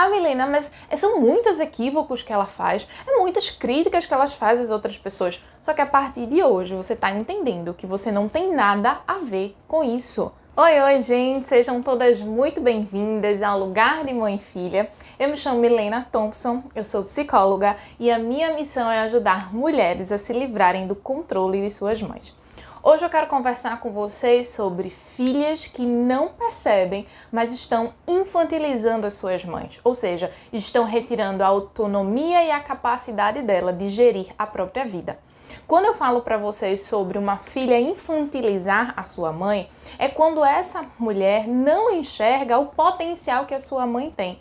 Ah, Milena, mas são muitos equívocos que ela faz, muitas críticas que ela faz às outras pessoas. Só que a partir de hoje você tá entendendo que você não tem nada a ver com isso. Oi, gente! Sejam todas muito bem-vindas ao Lugar de Mãe e Filha. Eu me chamo Milena Thompson, eu sou psicóloga e a minha missão é ajudar mulheres a se livrarem do controle de suas mães. Hoje eu quero conversar com vocês sobre filhas que não percebem, mas estão infantilizando as suas mães, ou seja, estão retirando a autonomia e a capacidade dela de gerir a própria vida. Quando eu falo para vocês sobre uma filha infantilizar a sua mãe, é quando essa mulher não enxerga o potencial que a sua mãe tem.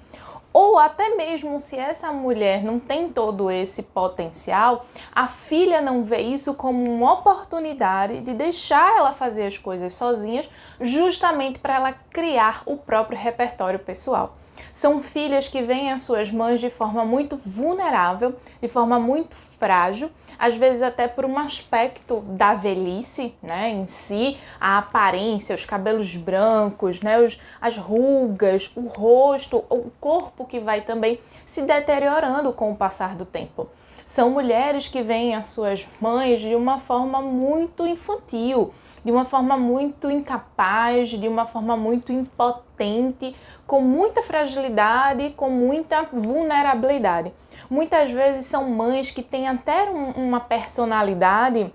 Ou até mesmo se essa mulher não tem todo esse potencial, a filha não vê isso como uma oportunidade de deixar ela fazer as coisas sozinhas, justamente para ela criar o próprio repertório pessoal. São filhas que veem as suas mães de forma muito vulnerável, de forma muito frágil, às vezes até por um aspecto da velhice, né, em si, a aparência, os cabelos brancos, né, as rugas, o rosto, o corpo que vai também se deteriorando com o passar do tempo. São mulheres que veem as suas mães de uma forma muito infantil, de uma forma muito incapaz, de uma forma muito impotente, com muita fragilidade, com muita vulnerabilidade. Muitas vezes são mães que têm até uma personalidade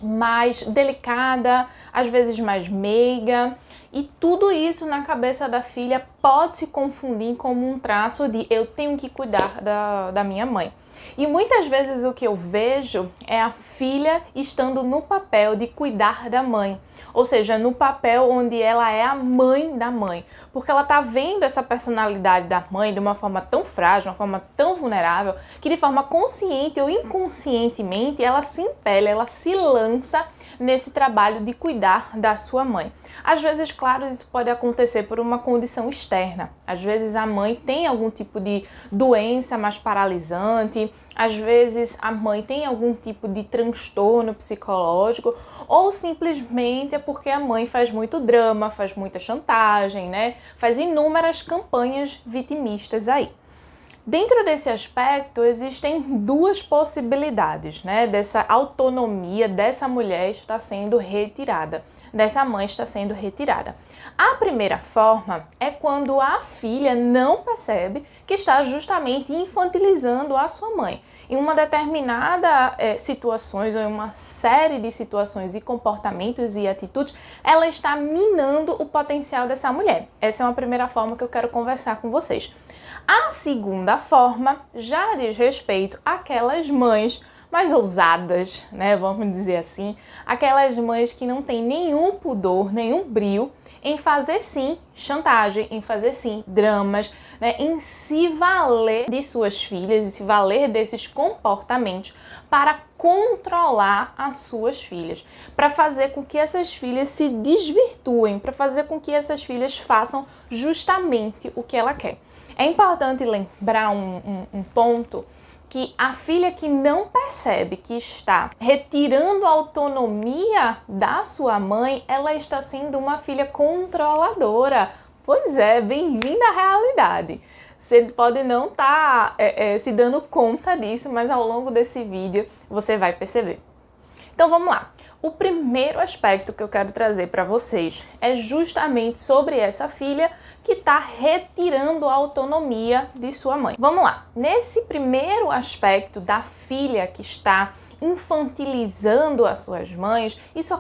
mais delicada, às vezes mais meiga, e tudo isso na cabeça da filha pode se confundir como um traço de eu tenho que cuidar da minha mãe. E muitas vezes o que eu vejo é a filha estando no papel de cuidar da mãe, ou seja, no papel onde ela é a mãe da mãe, porque ela tá vendo essa personalidade da mãe de uma forma tão frágil, de uma forma tão vulnerável, que de forma consciente ou inconscientemente ela se impele, ela se lança nesse trabalho de cuidar da sua mãe. Às vezes, claro, isso pode acontecer por uma condição externa. Às vezes a mãe tem algum tipo de doença mais paralisante, às vezes a mãe tem algum tipo de transtorno psicológico, ou simplesmente é porque a mãe faz muito drama, faz muita chantagem, né? Faz inúmeras campanhas vitimistas aí. Dentro desse aspecto, existem duas possibilidades, né? Dessa autonomia dessa mulher está sendo retirada, dessa mãe está sendo retirada. A primeira forma é quando a filha não percebe que está justamente infantilizando a sua mãe. Em uma determinada situações ou em uma série de situações e comportamentos e atitudes, ela está minando o potencial dessa mulher. Essa é uma primeira forma que eu quero conversar com vocês. A segunda forma já diz respeito àquelas mães mais ousadas, né, vamos dizer assim, aquelas mães que não têm nenhum pudor, nenhum brio em fazer sim chantagem, em fazer sim dramas, né, em se valer de suas filhas e se valer desses comportamentos para controlar as suas filhas, para fazer com que essas filhas se desvirtuem, para fazer com que essas filhas façam justamente o que ela quer. É importante lembrar um ponto, que a filha que não percebe que está retirando a autonomia da sua mãe, ela está sendo uma filha controladora. Pois é, bem-vinda à realidade. Você pode não estar se dando conta disso, mas ao longo desse vídeo você vai perceber. Então vamos lá. O primeiro aspecto que eu quero trazer para vocês é justamente sobre essa filha que está retirando a autonomia de sua mãe. Vamos lá. Nesse primeiro aspecto da filha que está infantilizando as suas mães, isso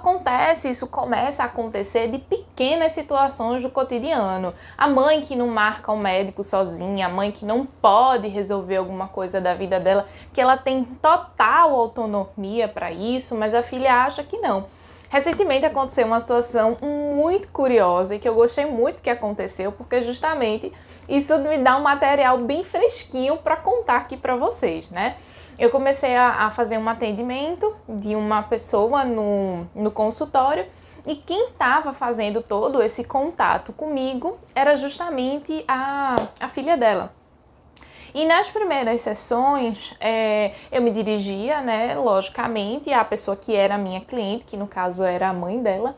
começa a acontecer de pequenas situações do cotidiano. A mãe que não marca o médico sozinha, a mãe que não pode resolver alguma coisa da vida dela, que ela tem total autonomia para isso, mas a filha acha que não. Recentemente aconteceu uma situação muito curiosa e que eu gostei muito que aconteceu, porque justamente isso me dá um material bem fresquinho para contar aqui para vocês, né? Eu comecei a fazer um atendimento de uma pessoa no consultório e quem estava fazendo todo esse contato comigo era justamente a filha dela. E nas primeiras sessões, eu me dirigia, né, logicamente, à pessoa que era minha cliente, que no caso era a mãe dela,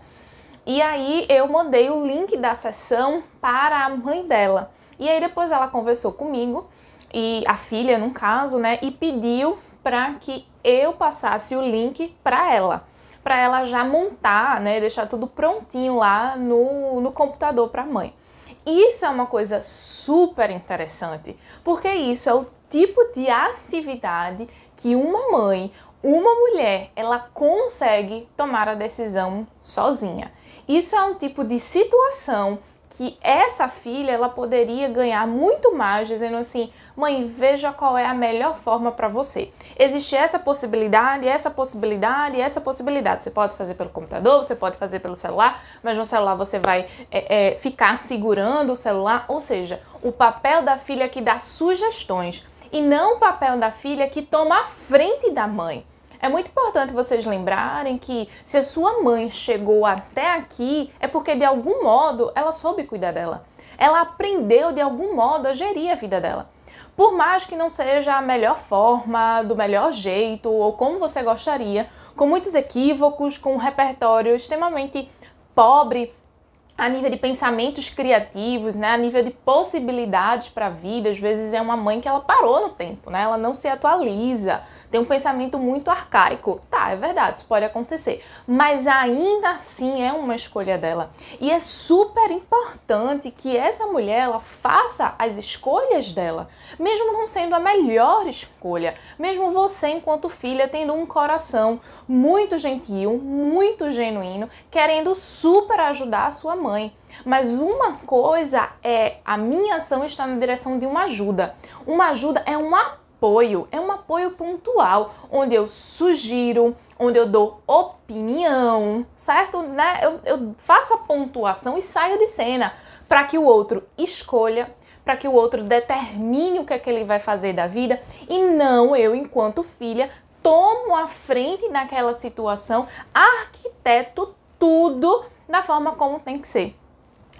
e aí eu mandei o link da sessão para a mãe dela. E aí depois ela conversou comigo, e a filha, no caso, né, e pediu para que eu passasse o link para ela já montar, né, deixar tudo prontinho lá no computador para a mãe. Isso é uma coisa super interessante, porque isso é o tipo de atividade que uma mãe, uma mulher, ela consegue tomar a decisão sozinha. Isso é um tipo de situação que essa filha ela poderia ganhar muito mais dizendo assim: mãe, veja qual é a melhor forma para você. Existe essa possibilidade, essa possibilidade, essa possibilidade. Você pode fazer pelo computador, você pode fazer pelo celular, mas no celular você vai ficar segurando o celular. Ou seja, o papel da filha é que dá sugestões e não o papel da filha que toma a frente da mãe. É muito importante vocês lembrarem que se a sua mãe chegou até aqui, é porque de algum modo ela soube cuidar dela. Ela aprendeu de algum modo a gerir a vida dela. Por mais que não seja a melhor forma, do melhor jeito ou como você gostaria, com muitos equívocos, com um repertório extremamente pobre, a nível de pensamentos criativos, né? A nível de possibilidades para a vida. Às vezes é uma mãe que ela parou no tempo, né? Ela não se atualiza, tem um pensamento muito arcaico. Tá, é verdade, isso pode acontecer, mas ainda assim é uma escolha dela. E é super importante que essa mulher ela faça as escolhas dela, mesmo não sendo a melhor escolha, mesmo você enquanto filha tendo um coração muito gentil, muito genuíno, querendo super ajudar a sua mãe. Mas uma coisa é a minha ação está na direção de uma ajuda. Uma ajuda é um apoio pontual, onde eu sugiro, onde eu dou opinião, certo? Né? Eu faço a pontuação e saio de cena para que o outro escolha, para que o outro determine o que é que ele vai fazer da vida e não eu, enquanto filha, tomo a frente naquela situação, arquiteto tudo da forma como tem que ser.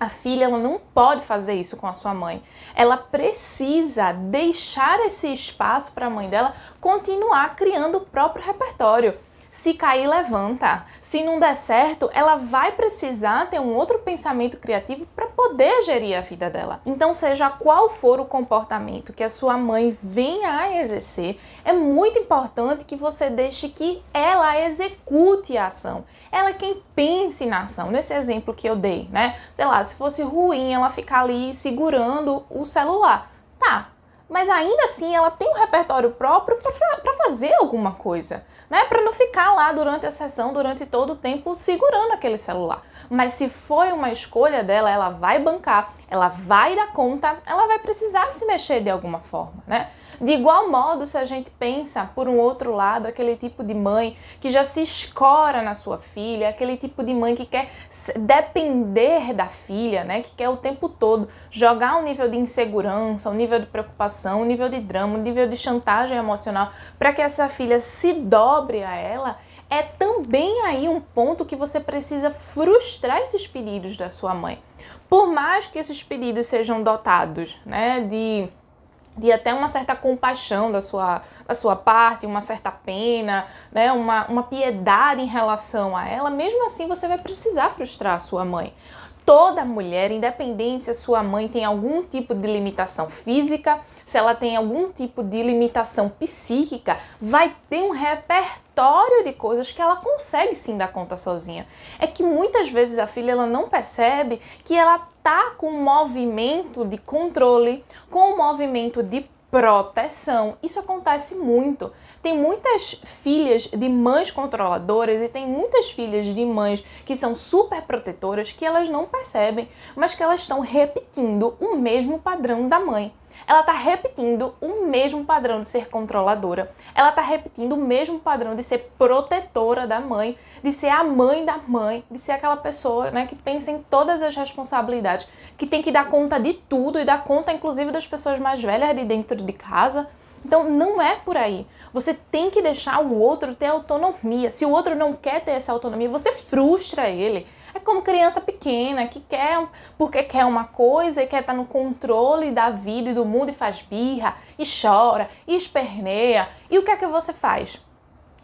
A filha ela não pode fazer isso com a sua mãe. Ela precisa deixar esse espaço para a mãe dela continuar criando o próprio repertório. Se cair, levanta. Se não der certo, ela vai precisar ter um outro pensamento criativo para poder gerir a vida dela. Então, seja qual for o comportamento que a sua mãe venha a exercer, é muito importante que você deixe que ela execute a ação. Ela é quem pense na ação. Nesse exemplo que eu dei, né? Sei lá, se fosse ruim ela ficar ali segurando o celular. Tá. Mas ainda assim ela tem um repertório próprio para fazer alguma coisa, né? Para não ficar lá durante a sessão, durante todo o tempo segurando aquele celular. Mas se foi uma escolha dela, ela vai bancar, ela vai dar conta, ela vai precisar se mexer de alguma forma, né? De igual modo, se a gente pensa por um outro lado, aquele tipo de mãe que já se escora na sua filha, aquele tipo de mãe que quer depender da filha, né? Que quer o tempo todo jogar um nível de insegurança, um nível de preocupação, um nível de drama, um nível de chantagem emocional para que essa filha se dobre a ela, é também aí um ponto que você precisa frustrar esses pedidos da sua mãe. Por mais que esses pedidos sejam dotados, né, de até uma certa compaixão da sua parte, uma certa pena, né, uma piedade em relação a ela, mesmo assim você vai precisar frustrar a sua mãe. Toda mulher, independente se a sua mãe tem algum tipo de limitação física, se ela tem algum tipo de limitação psíquica, vai ter um repertório de coisas que ela consegue sim dar conta sozinha. É que muitas vezes a filha ela não percebe que ela tá com um movimento de controle, com um movimento de proteção. Isso acontece muito. Tem muitas filhas de mães controladoras e tem muitas filhas de mães que são super protetoras que elas não percebem, mas que elas estão repetindo o mesmo padrão da mãe. Ela está repetindo o mesmo padrão de ser controladora. Ela está repetindo o mesmo padrão de ser protetora da mãe, de ser a mãe da mãe, de ser aquela pessoa, né, que pensa em todas as responsabilidades, que tem que dar conta de tudo e dar conta, inclusive, das pessoas mais velhas de dentro de casa. Então, não é por aí. Você tem que deixar o outro ter autonomia. Se o outro não quer ter essa autonomia, você frustra ele. É como criança pequena que quer, porque quer uma coisa e quer estar no controle da vida e do mundo e faz birra, e chora, e esperneia. E o que é que você faz?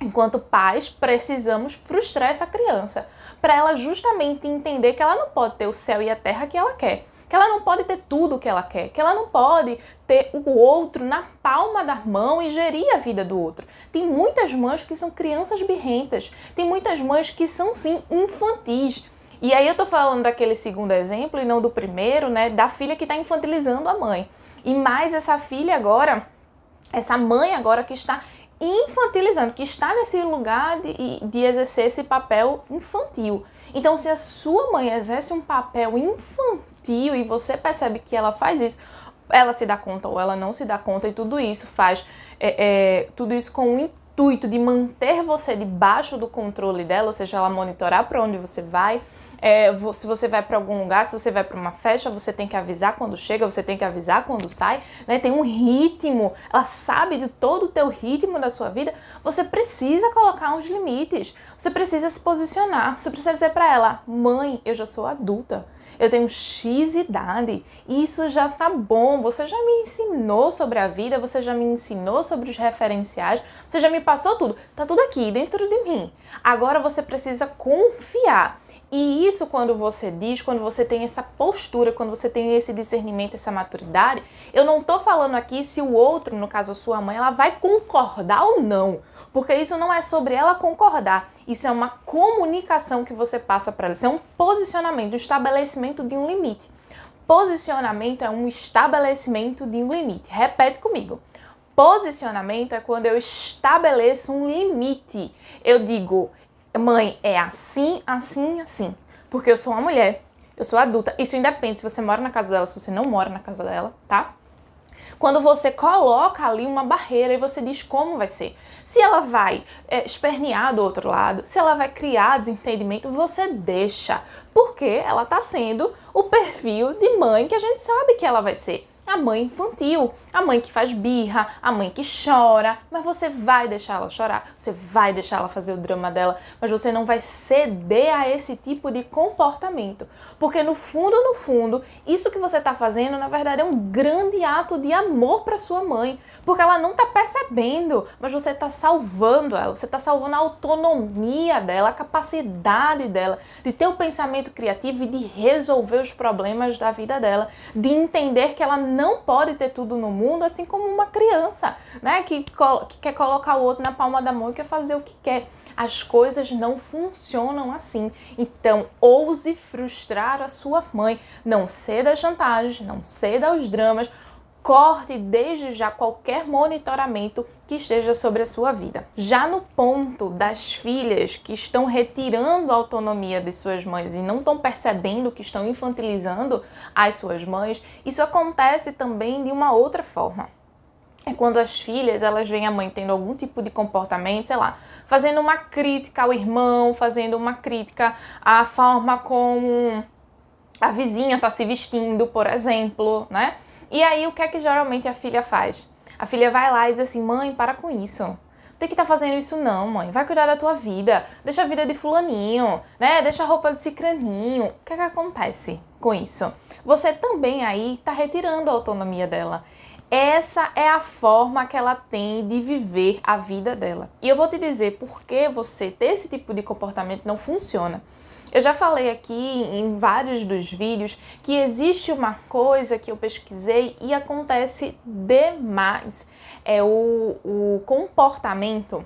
Enquanto pais, precisamos frustrar essa criança para ela justamente entender que ela não pode ter o céu e a terra que ela quer que ela não pode ter tudo o que ela quer, que ela não pode ter o outro na palma da mão e gerir a vida do outro. Tem muitas mães que são crianças birrentas, tem muitas mães que são sim infantis. E aí eu tô falando daquele segundo exemplo e não do primeiro, né, da filha que está infantilizando a mãe. E mais essa filha agora, essa mãe agora que está infantilizando, que está nesse lugar de exercer esse papel infantil. Então, se a sua mãe exerce um papel infantil e você percebe que ela faz isso, ela se dá conta ou ela não se dá conta, e tudo isso faz, tudo isso com o intuito de manter você debaixo do controle dela, ou seja, ela monitorar para onde você vai. Se você vai para algum lugar, se você vai para uma festa, você tem que avisar quando chega, você tem que avisar quando sai, né? Tem um ritmo, ela sabe de todo o teu ritmo da sua vida. Você precisa colocar uns limites, você precisa se posicionar, você precisa dizer para ela: mãe, eu já sou adulta, eu tenho X idade, isso já tá bom, você já me ensinou sobre a vida, você já me ensinou sobre os referenciais, você já me passou tudo, tá tudo aqui dentro de mim. Agora você precisa confiar. E isso quando você diz, quando você tem essa postura, quando você tem esse discernimento, essa maturidade, eu não tô falando aqui se o outro, no caso a sua mãe, ela vai concordar ou não. Porque isso não é sobre ela concordar, isso é uma comunicação que você passa para ela, isso é um posicionamento, um estabelecimento de um limite. Posicionamento é um estabelecimento de um limite. Repete comigo. Posicionamento é quando eu estabeleço um limite. Eu digo: mãe, é assim, assim, assim. Porque eu sou uma mulher, eu sou adulta. Isso independe se você mora na casa dela, se você não mora na casa dela, tá? Quando você coloca ali uma barreira e você diz como vai ser. Se ela vai espernear do outro lado, se ela vai criar desentendimento, você deixa. Porque ela tá sendo o perfil de mãe que a gente sabe que ela vai ser. A mãe infantil, a mãe que faz birra, a mãe que chora, mas você vai deixar ela chorar, você vai deixar ela fazer o drama dela, mas você não vai ceder a esse tipo de comportamento. Porque no fundo, isso que você está fazendo, na verdade, é um grande ato de amor para sua mãe, porque ela não está percebendo, mas você está salvando ela, você está salvando a autonomia dela, a capacidade dela de ter o pensamento criativo e de resolver os problemas da vida dela, de entender que ela não pode ter tudo no mundo, assim como uma criança, né, que quer colocar o outro na palma da mão e quer fazer o que quer. As coisas não funcionam assim. Então, ouse frustrar a sua mãe. Não ceda às chantagens, não ceda aos dramas. Corte desde já qualquer monitoramento que esteja sobre a sua vida. Já no ponto das filhas que estão retirando a autonomia de suas mães e não estão percebendo que estão infantilizando as suas mães, isso acontece também de uma outra forma. É quando as filhas, elas veem a mãe tendo algum tipo de comportamento, sei lá, fazendo uma crítica ao irmão, fazendo uma crítica à forma como a vizinha está se vestindo, por exemplo, né? E aí, o que é que geralmente a filha faz? A filha vai lá e diz assim: mãe, para com isso. Não tem que estar fazendo isso não, mãe. Vai cuidar da tua vida. Deixa a vida de fulaninho, né? Deixa a roupa de cicraninho. O que é que acontece com isso? Você também aí está retirando a autonomia dela. Essa é a forma que ela tem de viver a vida dela. E eu vou te dizer por que você ter esse tipo de comportamento não funciona. Eu já falei aqui em vários dos vídeos que existe uma coisa que eu pesquisei e acontece demais. É o comportamento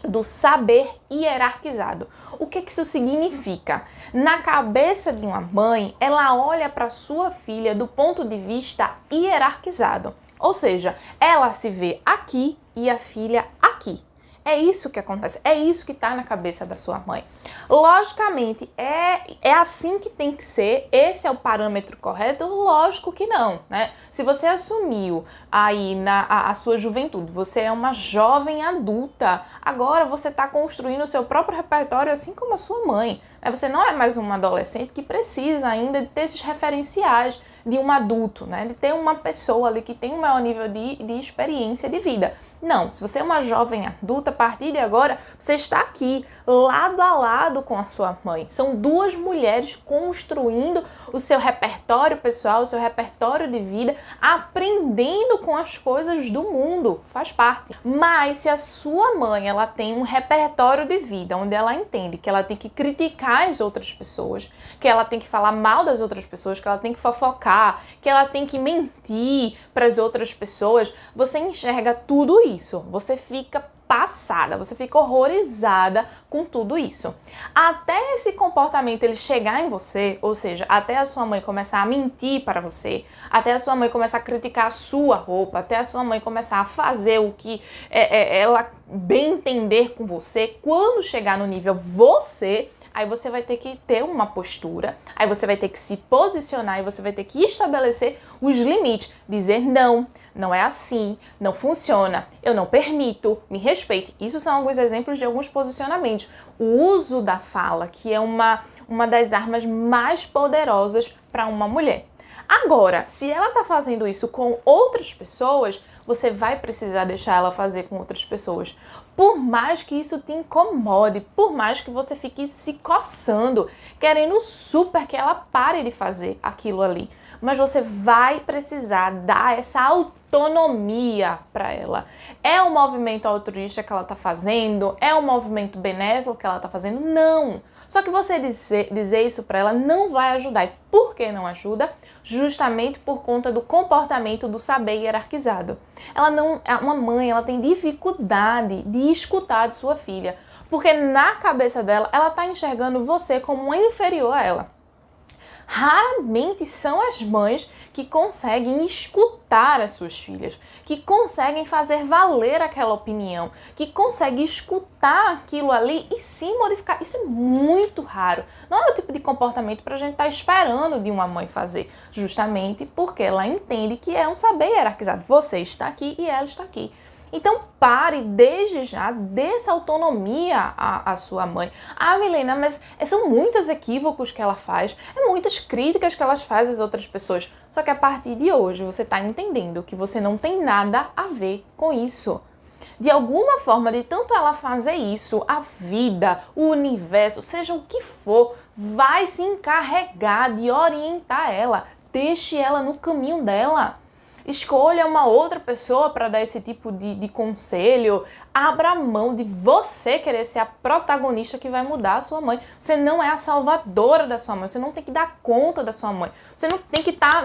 do saber hierarquizado. O que isso significa? Na cabeça de uma mãe, ela olha para sua filha do ponto de vista hierarquizado. Ou seja, ela se vê aqui e a filha aqui. É isso que acontece, é isso que está na cabeça da sua mãe. Logicamente, é assim que tem que ser, esse é o parâmetro correto? Lógico que não, né? Se você assumiu aí a sua juventude, você é uma jovem adulta, agora você está construindo o seu próprio repertório assim como a sua mãe. Você não é mais uma adolescente que precisa ainda de ter esses referenciais de um adulto, né? De ter uma pessoa ali que tem um maior nível de experiência de vida. Não, se você é uma jovem adulta, a partir de agora, você está aqui, lado a lado com a sua mãe. São duas mulheres construindo o seu repertório pessoal, o seu repertório de vida, aprendendo com as coisas do mundo, faz parte. Mas se a sua mãe, ela tem um repertório de vida, onde ela entende que ela tem que criticar as outras pessoas, que ela tem que falar mal das outras pessoas, que ela tem que fofocar, que ela tem que mentir para as outras pessoas, você enxerga tudo isso, você fica passada, você fica horrorizada com tudo isso. Até esse comportamento ele chegar em você, ou seja, até a sua mãe começar a mentir para você, até a sua mãe começar a criticar a sua roupa, até a sua mãe começar a fazer o que ela bem entender com você, quando chegar no nível você, aí você vai ter que ter uma postura, aí você vai ter que se posicionar e você vai ter que estabelecer os limites, dizer não, não é assim, não funciona, eu não permito, me respeite. Isso são alguns exemplos de alguns posicionamentos. O uso da fala, que é uma das armas mais poderosas para uma mulher. Agora, se ela está fazendo isso com outras pessoas, você vai precisar deixar ela fazer com outras pessoas. Por mais que isso te incomode, por mais que você fique se coçando, querendo super que ela pare de fazer aquilo ali. Mas você vai precisar dar essa autonomia para ela. É um movimento altruísta que ela está fazendo? É um movimento benéfico que ela está fazendo? Não! Só que você dizer isso para ela não vai ajudar. E por que não ajuda? Justamente por conta do comportamento do saber hierarquizado. Uma mãe, ela tem dificuldade de escutar de sua filha, porque na cabeça dela, ela está enxergando você como uma inferior a ela. Raramente são as mães que conseguem escutar as suas filhas, que conseguem fazer valer aquela opinião, que conseguem escutar aquilo ali e sim modificar. Isso é muito raro. Não é o tipo de comportamento para a gente estar esperando de uma mãe fazer, justamente porque ela entende que é um saber hierarquizado. Você está aqui e ela está aqui. Então pare desde já, dê essa autonomia à sua mãe. Ah, Milena, mas são muitos equívocos que ela faz, muitas críticas que ela faz às outras pessoas. Só que a partir de hoje você está entendendo que você não tem nada a ver com isso. De alguma forma, de tanto ela fazer isso, a vida, o universo, seja o que for, vai se encarregar de orientar ela. Deixe ela no caminho dela. Escolha uma outra pessoa para dar esse tipo de conselho. Abra mão de você querer ser a protagonista que vai mudar a sua mãe. Você não é a salvadora da sua mãe. Você não tem que dar conta da sua mãe. Você não tem que estar,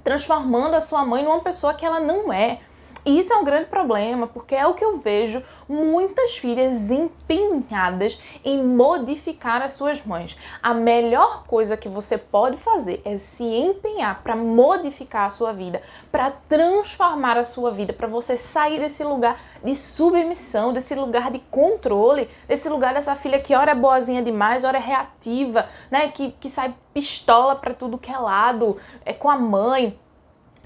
transformando a sua mãe numa pessoa que ela não é. E isso é um grande problema, porque é o que eu vejo muitas filhas empenhadas em modificar as suas mães. A melhor coisa que você pode fazer é se empenhar para modificar a sua vida, para transformar a sua vida, para você sair desse lugar de submissão, desse lugar de controle, desse lugar dessa filha que ora é boazinha demais, ora é reativa, que sai pistola para tudo que é lado, com a mãe.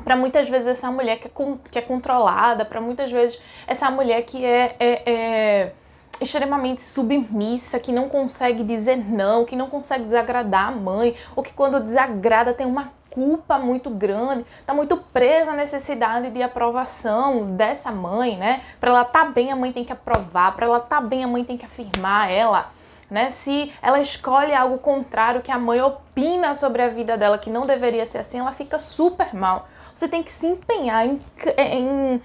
Para muitas vezes essa mulher que é controlada, para muitas vezes essa mulher que é extremamente submissa, que não consegue dizer não, que não consegue desagradar a mãe, ou que quando desagrada tem uma culpa muito grande, tá muito presa à necessidade de aprovação dessa mãe, Para ela estar bem, a mãe tem que aprovar, para ela estar bem, a mãe tem que afirmar ela. Se ela escolhe algo contrário que a mãe opina sobre a vida dela, que não deveria ser assim, ela fica super mal. Você tem que se empenhar em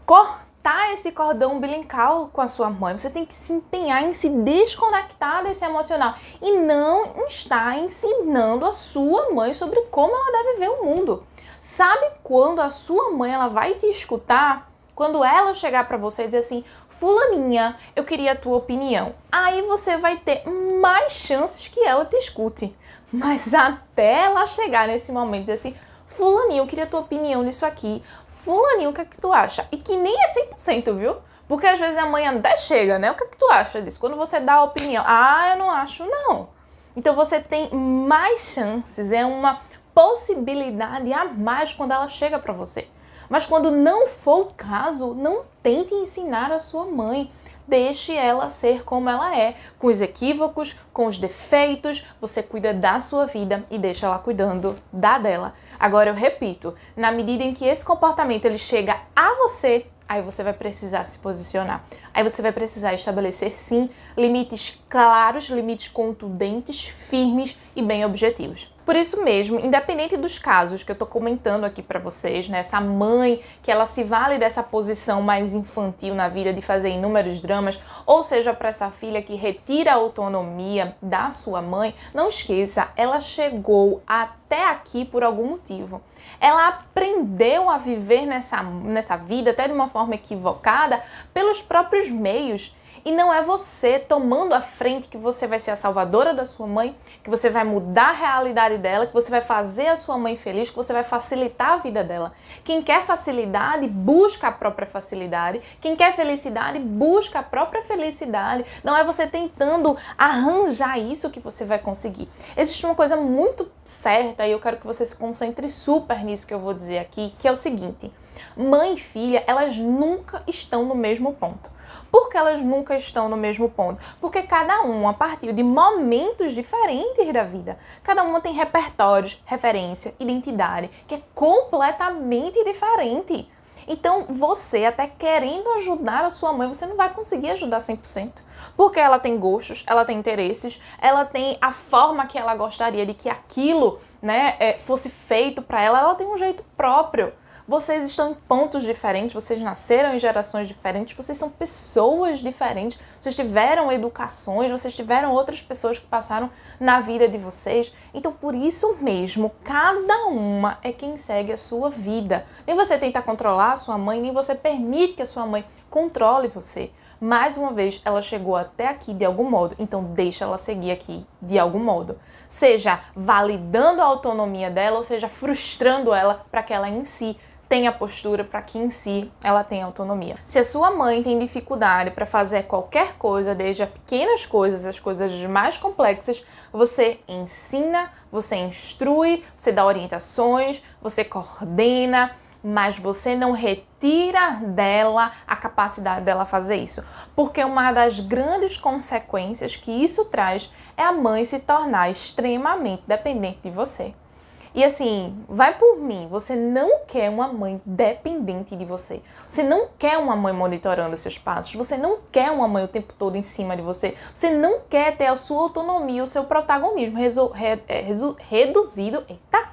cortar esse cordão umbilical com a sua mãe. Você tem que se empenhar em se desconectar desse emocional e não estar ensinando a sua mãe sobre como ela deve ver o mundo. Sabe quando a sua mãe ela vai te escutar? Quando ela chegar pra você e dizer assim, fulaninha, eu queria a tua opinião. Aí você vai ter mais chances que ela te escute. Mas até ela chegar nesse momento e dizer assim, fulaninha, eu queria a tua opinião nisso aqui. Fulaninha, o que é que tu acha? E que nem é 100%, viu? Porque às vezes a mãe até chega, O que é que tu acha disso? Quando você dá a opinião, eu não acho, não. Então você tem mais chances, é uma possibilidade a mais quando ela chega pra você. Mas quando não for o caso, não tente ensinar a sua mãe. Deixe ela ser como ela é, com os equívocos, com os defeitos. Você cuida da sua vida e deixa ela cuidando da dela. Agora eu repito, na medida em que esse comportamento ele chega a você, aí você vai precisar se posicionar. Aí você vai precisar estabelecer, sim, limites claros, limites contundentes, firmes e bem objetivos. Por isso mesmo, independente dos casos que eu tô comentando aqui pra vocês, né, essa mãe que ela se vale dessa posição mais infantil na vida de fazer inúmeros dramas, ou seja, para essa filha que retira a autonomia da sua mãe, não esqueça, ela chegou até aqui por algum motivo. Ela aprendeu a viver nessa vida, até de uma forma equivocada, pelos próprios meios. E não é você tomando a frente que você vai ser a salvadora da sua mãe, que você vai mudar a realidade dela, que você vai fazer a sua mãe feliz, que você vai facilitar a vida dela. Quem quer facilidade, busca a própria facilidade. Quem quer felicidade, busca a própria felicidade. Não é você tentando arranjar isso que você vai conseguir. Existe uma coisa muito certa e eu quero que você se concentre super nisso que eu vou dizer aqui, que é o seguinte: mãe e filha, elas nunca estão no mesmo ponto. Por que elas nunca estão no mesmo ponto? Porque cada uma partiu de momentos diferentes da vida. Cada uma tem repertórios, referência, identidade, que é completamente diferente. Então, você, até querendo ajudar a sua mãe, você não vai conseguir ajudar 100%. Porque ela tem gostos, ela tem interesses, ela tem a forma que ela gostaria de que aquilo, né, fosse feito para ela, ela tem um jeito próprio. Vocês estão em pontos diferentes, vocês nasceram em gerações diferentes, vocês são pessoas diferentes, vocês tiveram educações, vocês tiveram outras pessoas que passaram na vida de vocês. Então, por isso mesmo, cada uma é quem segue a sua vida. Nem você tenta controlar a sua mãe, nem você permite que a sua mãe controle você. Mais uma vez, ela chegou até aqui de algum modo, então deixa ela seguir aqui de algum modo. Seja validando a autonomia dela, ou seja, frustrando ela para que ela em si tenha postura, para que em si ela tenha autonomia. Se a sua mãe tem dificuldade para fazer qualquer coisa, desde as pequenas coisas às coisas mais complexas, você ensina, você instrui, você dá orientações, você coordena, mas você não retira dela a capacidade dela fazer isso. Porque uma das grandes consequências que isso traz é a mãe se tornar extremamente dependente de você. E assim, vai por mim, você não quer uma mãe dependente de você. Você não quer uma mãe monitorando os seus passos. Você não quer uma mãe o tempo todo em cima de você. Você não quer ter a sua autonomia, o seu protagonismo reduzido. Eita,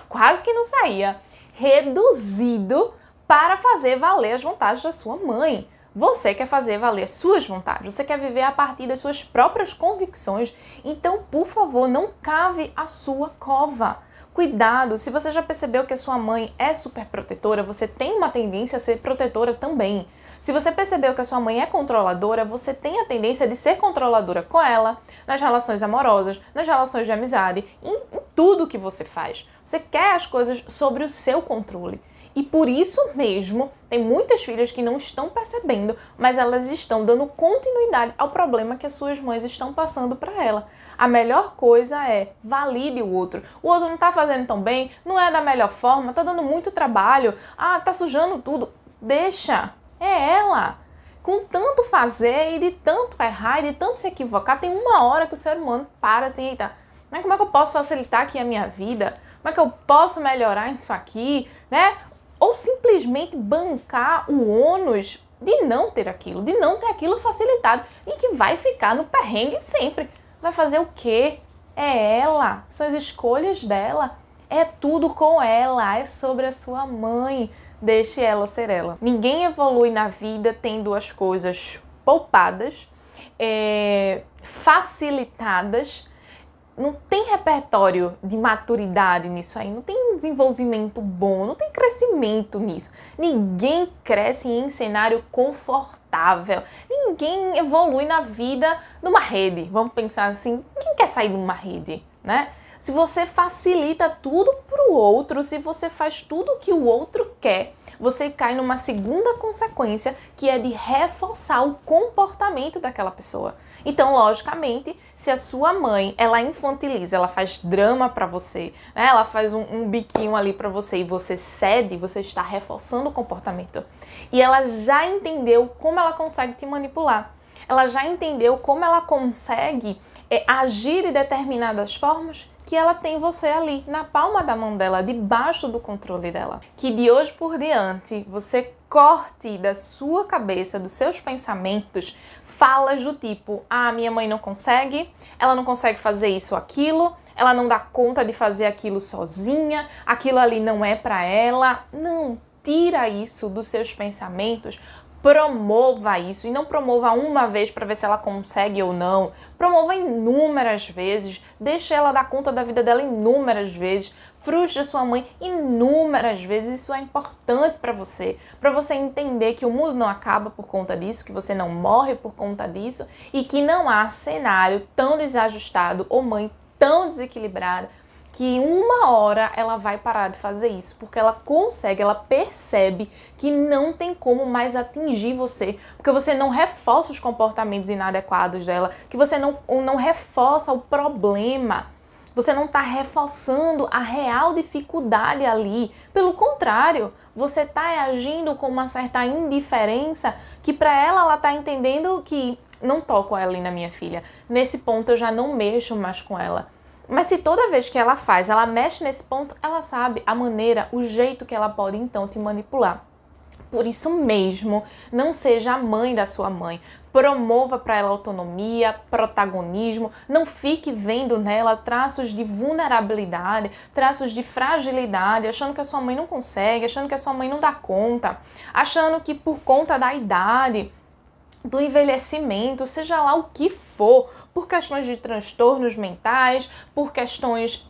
quase que não saía. Reduzido para fazer valer as vontades da sua mãe. Você quer fazer valer as suas vontades, você quer viver a partir das suas próprias convicções. Então, por favor, não cave a sua cova. Cuidado, se você já percebeu que a sua mãe é super protetora, você tem uma tendência a ser protetora também. Se você percebeu que a sua mãe é controladora, você tem a tendência de ser controladora com ela, nas relações amorosas, nas relações de amizade, em tudo que você faz. Você quer as coisas sobre o seu controle. E por isso mesmo, tem muitas filhas que não estão percebendo, mas elas estão dando continuidade ao problema que as suas mães estão passando para ela. A melhor coisa é valide o outro. O outro não tá fazendo tão bem, não é da melhor forma, tá dando muito trabalho, tá sujando tudo. Deixa, é ela. Com tanto fazer e de tanto errar e de tanto se equivocar, tem uma hora que o ser humano para assim, eita, né? Como é que eu posso facilitar aqui a minha vida? Como é que eu posso melhorar isso aqui, né? Ou simplesmente bancar o ônus de não ter aquilo facilitado e que vai ficar no perrengue sempre. Vai fazer o quê? É ela, são as escolhas dela, é tudo com ela, é sobre a sua mãe. Deixe ela ser ela. Ninguém evolui na vida tendo as coisas poupadas, facilitadas. Não tem repertório de maturidade nisso aí, não tem desenvolvimento bom, não tem crescimento nisso. Ninguém cresce em cenário confortável, ninguém evolui na vida numa rede. Vamos pensar assim, quem quer sair de uma rede, né? Se você facilita tudo para o outro, se você faz tudo o que o outro quer, você cai numa segunda consequência, que é de reforçar o comportamento daquela pessoa. Então, logicamente, se a sua mãe, ela infantiliza, ela faz drama para você, né? Ela faz um biquinho ali para você e você cede, você está reforçando o comportamento. E ela já entendeu como ela consegue te manipular. Ela já entendeu como ela consegue agir de determinadas formas que ela tem você ali, na palma da mão dela, debaixo do controle dela. Que de hoje por diante, você corte da sua cabeça, dos seus pensamentos, falas do tipo, minha mãe não consegue, ela não consegue fazer isso ou aquilo, ela não dá conta de fazer aquilo sozinha, aquilo ali não é pra ela. Não, tira isso dos seus pensamentos. Promova isso, e não promova uma vez para ver se ela consegue ou não. Promova inúmeras vezes, deixe ela dar conta da vida dela inúmeras vezes, frustre sua mãe inúmeras vezes. Isso é importante para você entender que o mundo não acaba por conta disso, que você não morre por conta disso e que não há cenário tão desajustado ou mãe tão desequilibrada que uma hora ela vai parar de fazer isso, porque ela consegue, ela percebe que não tem como mais atingir você, porque você não reforça os comportamentos inadequados dela, que você não reforça o problema, você não está reforçando a real dificuldade ali. Pelo contrário, você está agindo com uma certa indiferença que para ela está entendendo que não toco ela ali na minha filha, nesse ponto eu já não mexo mais com ela. Mas se toda vez que ela faz, ela mexe nesse ponto, ela sabe a maneira, o jeito que ela pode então te manipular. Por isso mesmo, não seja a mãe da sua mãe. Promova para ela autonomia, protagonismo, não fique vendo nela traços de vulnerabilidade, traços de fragilidade, achando que a sua mãe não consegue, achando que a sua mãe não dá conta, achando que por conta da idade, do envelhecimento, seja lá o que for, por questões de transtornos mentais, por questões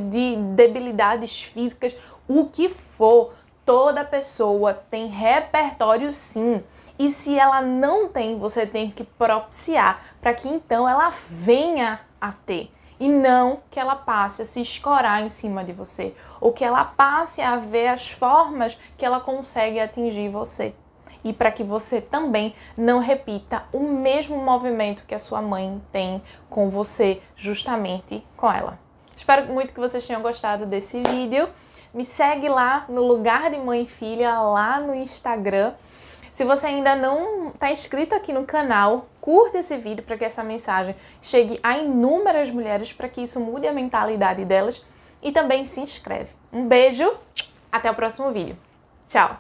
de debilidades físicas, o que for, toda pessoa tem repertório sim. E se ela não tem, você tem que propiciar para que então ela venha a ter. E não que ela passe a se escorar em cima de você, ou que ela passe a ver as formas que ela consegue atingir você. E para que você também não repita o mesmo movimento que a sua mãe tem com você, justamente com ela. Espero muito que vocês tenham gostado desse vídeo. Me segue lá no Lugar de Mãe e Filha, lá no Instagram. Se você ainda não está inscrito aqui no canal, curta esse vídeo para que essa mensagem chegue a inúmeras mulheres, para que isso mude a mentalidade delas. E também se inscreve. Um beijo, até o próximo vídeo. Tchau!